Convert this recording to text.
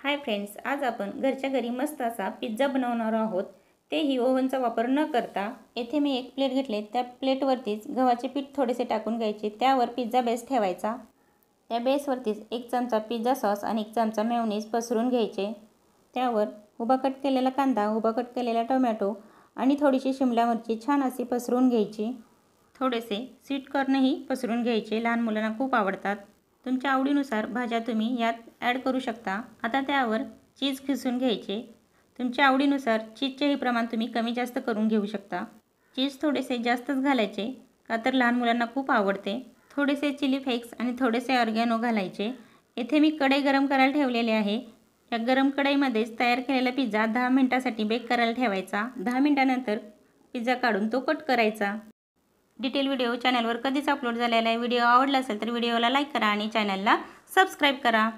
Hi friends, आज आपण घरच्या घरी मस्त असा पिझ्झा बनवणार आहोत। तेही ओव्हनचा वापर न करता। येथे मी एक प्लेट घेतले, त्या प्लेटवरतीच गव्हाचे पीठ थोडेसे टाकून घ्यायचे। त्यावर पिझ्झा बेस ठेवायचा। त्या बेसवरतीच 1 चमचा पिझ्झा सॉस आणि 1 चमचा मेयोनीज पसरून घ्यायचे। त्यावर उभा कट केलेला कांदा, उभा कट केलेला टोमॅटो आणि थोडीशी शिमला मिरची छान अशी पसरून घ्यायची। थोडेसे स्वीट कॉर्नही पसरून घ्यायचे, लहान मुलांना खूप आवडतात। तुमच्या आवडीनुसार भाज्या तुम्ही यात ॲड करू शकता। आता त्यावर चीज खिसून घ्यायचे। तुमच्या आवडीनुसार चीजचेही प्रमाण तुम्ही कमी जास्त करून घेऊ शकता। चीज थोडेसे जास्तच घालायचे, का तर लहान मुलांना खूप आवडते। थोडेसे चिली फ्लेक्स आणि थोडेसे ऑर्गॅनो घालायचे। येथे मी कढई गरम करायला ठेवलेली आहे। या गरम कढईमध्येच तयार केलेला पिझ्झा 10 मिनिटांसाठी बेक करायला ठेवायचा। 10 मिनिटांनंतर पिझ्झा काढून तो कट करायचा। डिटेल व्हिडिओ चॅनलवर कधीच अपलोड झालेला आहे। व्हिडिओ आवडला असेल तर व्हिडिओला लाईक करा आणि चॅनलला सबस्क्राईब करा।